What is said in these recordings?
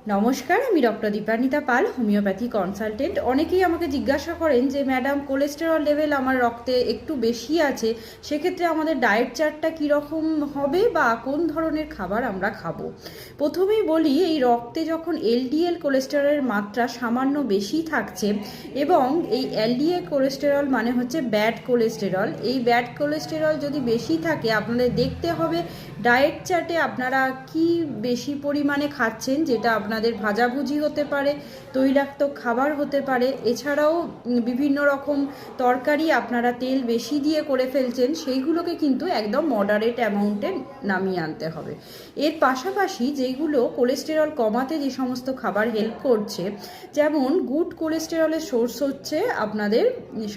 নমস্কার, আমি ডক্টর দীপান্বিতা পাল, homeopathy consultant. অনেকেই আমাকে জিজ্ঞাসা করেন যে ম্যাডাম, কোলেস্টেরল লেভেল আমার রক্তে একটু বেশি আছে, সেক্ষেত্রে আমাদের ডায়েট চার্টটা কীরকম হবে বা কোন ধরনের খাবার আমরা খাবো। প্রথমেই বলি, এই রক্তে যখন এলডিএল কোলেস্টেরলের মাত্রা সামান্য বেশি থাকছে এবং এই এলডিএল কোলেস্টেরল মানে হচ্ছে ব্যাড কোলেস্টেরল, এই ব্যাড কোলেস্টেরল যদি বেশি থাকে আপনাদের দেখতে হবে ডায়েট চার্টে আপনারা কি বেশি পরিমাণে খাচ্ছেন, যেটা আপনাদের ভাজাভুজি হতে পারে, তৈলাক্ত খাবার হতে পারে, এছাড়াও বিভিন্ন রকম তরকারি আপনারা তেল বেশি দিয়ে করে ফেলছেন, সেইগুলোকে কিন্তু একদম মডারেট অ্যামাউন্টে নামিয়ে আনতে হবে। এর পাশাপাশি যেইগুলো কোলেস্টেরল কমাতে যে সমস্ত খাবার হেল্প করছে, যেমন গুড কোলেস্টেরলের সোর্স হচ্ছে আপনাদের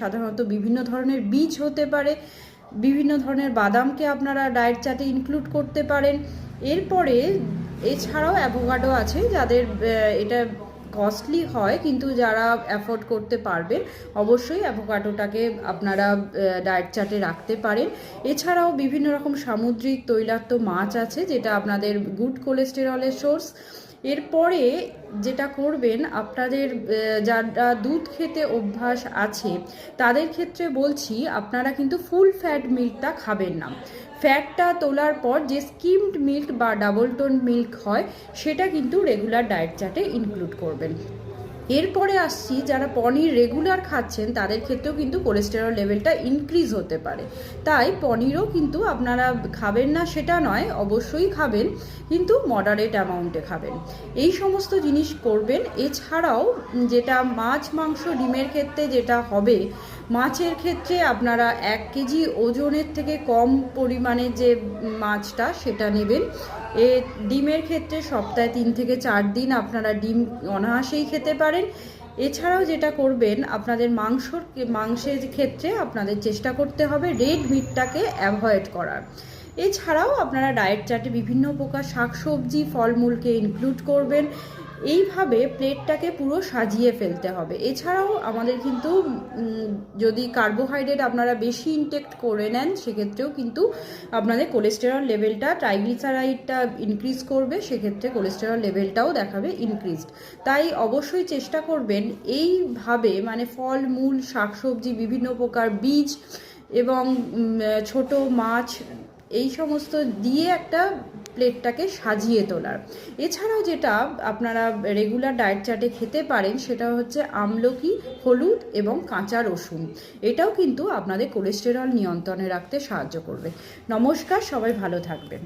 সাধারণত বিভিন্ন ধরনের বীজ হতে পারে, বিভিন্ন ধরনের বাদামকে আপনারা ডায়েট চার্টে ইনক্লুড করতে পারেন। এরপরে এছাড়াও অ্যাভোকাডো আছে, যাদের এটা কস্টলি হয়, কিন্তু যারা অ্যাফোর্ড করতে পারবেন অবশ্যই অ্যাভোকাডোটাকে আপনারা ডায়েট চার্টে রাখতে পারেন। এছাড়াও বিভিন্ন রকম সামুদ্রিক তৈলাক্ত মাছ আছে, যেটা আপনাদের গুড কোলেস্টেরলের সোর্স। এরপরে যেটা করবেন, আপনাদের যারা দুধ খেতে অভ্যাস আছে তাদের ক্ষেত্রে বলছি, আপনারা কিন্তু ফুল ফ্যাট মিল্কটা খাবেন না। ফ্যাটটা তোলার পর যে স্কিমড মিল্ক বা ডাবল টোন মিল্ক হয়, সেটা কিন্তু রেগুলার ডায়েট চার্টে ইনক্লুড করবেন। এরপরে আসছি, যারা পনির রেগুলার খাচ্ছেন তাদের ক্ষেত্রেও কিন্তু কোলেস্টেরল লেভেলটা ইনক্রিজ হতে পারে। তাই পনিরও কিন্তু আপনারা খাবেন না সেটা নয়, অবশ্যই খাবেন, কিন্তু মডারেট অ্যামাউন্টে খাবেন। এই সমস্ত জিনিস করবেন। এছাড়াও যেটা মাছ, মাংস, ডিমের ক্ষেত্রে যেটা হবে, মাছের ক্ষেত্রে আপনারা 1 কেজি ওজনের থেকে কম পরিমাণে যে মাছটা সেটা নেবেন। ডিমের ক্ষেত্রে সপ্তাহে 3 থেকে 4 দিন আপনারা ডিম অনায়াসেই খেতে পারেন। এছাড়াও যেটা করবেন, আপনাদের মাংসের ক্ষেত্রে আপনাদের চেষ্টা করতে হবে রেড মিটটাকে অ্যাভয়েড করার। এছাড়াও আপনারা ডায়েট চার্টে বিভিন্ন প্রকার শাকসবজি, ফলমূলকে ইনক্লুড করবেন। এইভাবে প্লেটটাকে পুরো সাজিয়ে ফেলতে হবে। এছাড়াও আমাদের কিন্তু যদি কার্বোহাইড্রেট আপনারা বেশি ইনটেক করে নেন, সেক্ষেত্রেও কিন্তু আপনাদের কোলেস্টেরল লেভেলটা, ট্রাইগ্লিসারাইডটা ইনক্রিজ করবে, সেক্ষেত্রে কোলেস্টেরল লেভেলটাও দেখাবে ইনক্রিজড। তাই অবশ্যই চেষ্টা করবেন এইভাবে, মানে ফল, মূল, শাকসবজি, বিভিন্ন প্রকার বীজ এবং ছোট মাছ, এই সমস্ত দিয়ে একটা প্লেটটাকে সাজিয়ে তোলার। এছাড়াও যেটা আপনারা রেগুলার ডায়েট চার্টে খেতে পারেন, সেটা হচ্ছে আমলকি, হলুদ এবং কাঁচা রসুন। এটাও কিন্তু আপনাদের কোলেস্টেরল নিয়ন্ত্রণে রাখতে সাহায্য করবে। নমস্কার, সবাই ভালো থাকবেন।